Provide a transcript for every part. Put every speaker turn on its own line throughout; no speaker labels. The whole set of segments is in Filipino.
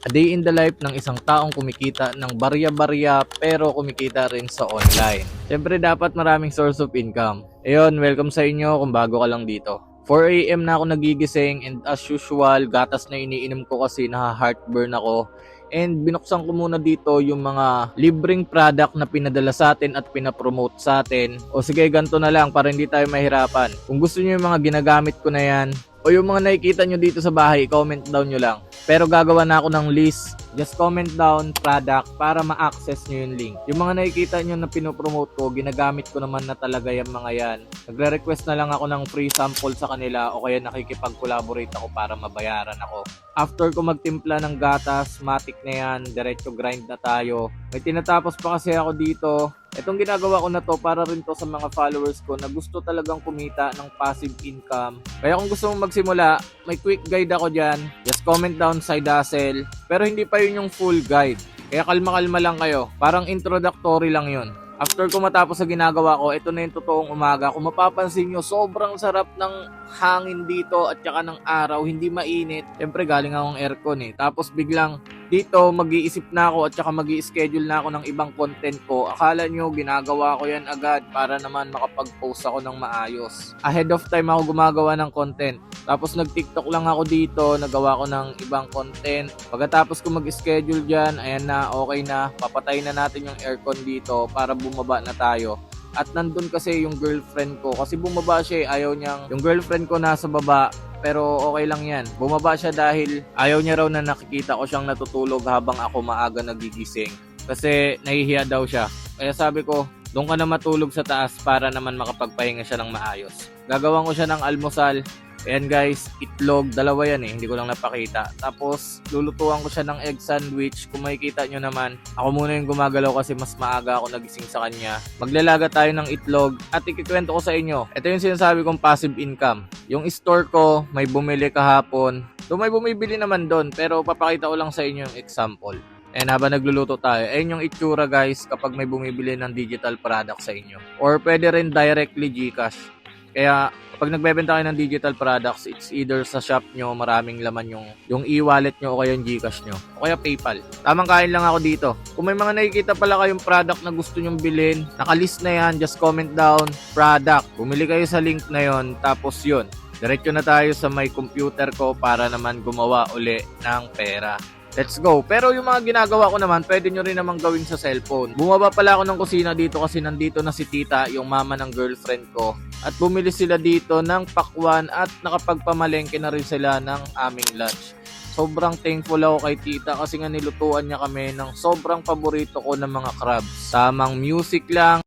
A day in the life ng isang taong kumikita ng barya-barya pero kumikita rin sa online. Siyempre dapat maraming source of income. Ayun, welcome sa inyo kung bago ka lang dito. 4 AM na ako nagigising and as usual, gatas na iniinom ko kasi naha-heartburn ako. And binuksan ko muna dito yung mga libreng product na pinadala sa atin at pinapromote sa atin. O sige, ganito na lang para hindi tayo mahirapan. Kung gusto niyo yung mga ginagamit ko na yan, o yung mga nakikita nyo dito sa bahay, comment down nyo lang. Pero gagawa na ako ng list. Just comment down product para ma-access nyo yung link. Yung mga nakikita nyo na pinopromote ko, ginagamit ko naman na talaga yung mga yan. Nagre-request na lang ako ng free sample sa kanila o kaya nakikipag-collaborate ako para mabayaran ako. After ko magtimpla ng gatas, matik na yan, diretso grind na tayo. May tinatapos pa kasi ako dito. Itong ginagawa ko na to para rin to sa mga followers ko na gusto talagang kumita ng passive income. Kaya kung gusto mong magsimula, may quick guide ako dyan. Just comment down side hustle. Pero hindi pa yun yung full guide. Kaya kalma-kalma lang kayo. Parang introductory lang yun. After ko matapos sa ginagawa ko, ito na yung totoong umaga. Kung mapapansin nyo, sobrang sarap ng hangin dito at saka ng araw. Hindi mainit. Siyempre galing akong aircon eh. Tapos biglang dito mag-iisip na ako at saka mag-i-schedule na ako ng ibang content ko. Akala nyo ginagawa ko yan agad para naman makapag-post ako ng maayos. Ahead of time ako gumagawa ng content. Tapos nag-TikTok lang ako dito, nagawa ko ng ibang content. Pagkatapos ko mag-schedule dyan, ayan na, okay na. Papatay na natin yung aircon dito para bumaba na tayo. At nandun kasi yung girlfriend ko. Kasi bumaba siya ayaw niyang, yung girlfriend ko nasa baba. Pero okay lang yan. Bumaba siya dahil ayaw niya raw na nakikita ko siyang natutulog habang ako maaga nagigising. Kasi nahihiya daw siya. Kaya sabi ko, doon ka na matulog sa taas para naman makapagpahinga siya ng maayos. Gagawan ko siya ng almusal. Ayan guys, itlog, dalawa yan hindi ko lang napakita. Tapos lulutuan ko siya ng egg sandwich. Kung makikita nyo naman, ako muna yung gumagalaw kasi mas maaga ako nagising sa kanya. Maglalaga tayo ng itlog at ikikwento ko sa inyo. Ito yung sinasabi kong passive income. Yung store ko, may bumili kahapon. So may bumibili naman doon, pero papakita ko lang sa inyo yung example. And habang nagluluto tayo, ayun yung itsura guys kapag may bumibili ng digital product sa inyo. Or pwede rin directly GCash. Kaya kapag nagbebenta kayo ng digital products, it's either sa shop nyo, maraming laman yung e-wallet nyo o kaya yung GCash nyo o kaya PayPal. Tamang kain lang ako dito. Kung may mga nakikita pala kayong product na gusto nyong bilhin, nakalist na yan, just comment down, product. Bumili kayo sa link na yon, tapos yun. Diretso na tayo sa may computer ko para naman gumawa uli ng pera. Let's go. Pero yung mga ginagawa ko naman, pwede nyo rin naman gawin sa cellphone. Bumaba pala ako ng kusina dito kasi nandito na si tita, yung mama ng girlfriend ko. At bumili sila dito ng pakwan at nakapagpamalengke na rin sila ng aming lunch. Sobrang thankful ako kay tita kasi nga nilutuan niya kami ng sobrang paborito ko ng mga crabs. Tamang music lang.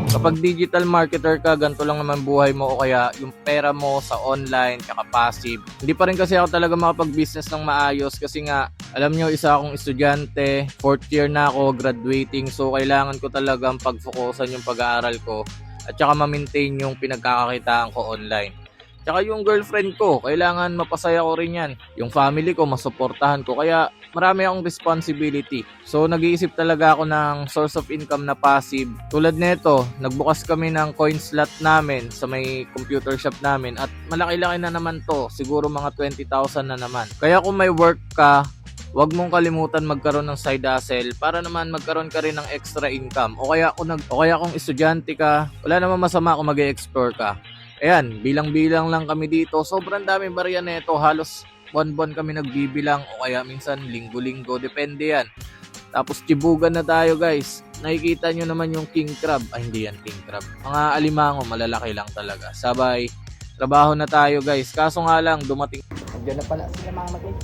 Kapag digital marketer ka, ganito lang naman buhay mo o kaya yung pera mo sa online, kaka passive. Hindi pa rin kasi ako talaga makapag-business ng maayos kasi nga, alam nyo, isa akong estudyante, 4th year na ako, graduating, so kailangan ko talagang pag-focusan yung pag-aaral ko at saka ma-maintain yung pinagkakakitaan ko online. Tsaka yung girlfriend ko, kailangan mapasaya ko rin yan. Yung family ko, masuportahan ko. Kaya marami akong responsibility. So nag-iisip talaga ako ng source of income na passive. Tulad nito, nagbukas kami ng coin slot namin sa may computer shop namin. At malaki-laki na naman to. Siguro mga 20,000 na naman. Kaya kung may work ka, huwag mong kalimutan magkaroon ng side hustle para naman magkaroon ka rin ng extra income. O kaya kung estudyante ka, wala naman masama kung mag-explore ka. Ayan, bilang-bilang lang kami dito. Sobrang daming barya nito. Halos buwan-buwan kami nagbibilang o kaya minsan linggo-linggo. Depende yan. Tapos tibugan na tayo guys. Nakikita nyo naman yung king crab. Ay, hindi yan king crab. Mga alimango, malalaki lang talaga. Sabay, trabaho na tayo guys. Kaso nga lang, dumating.
Andiyan na pala sila mga guys.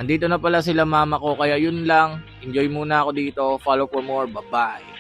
Andito na pala sila mama ko. Kaya yun lang. Enjoy muna ako dito. Follow for more. Bye-bye.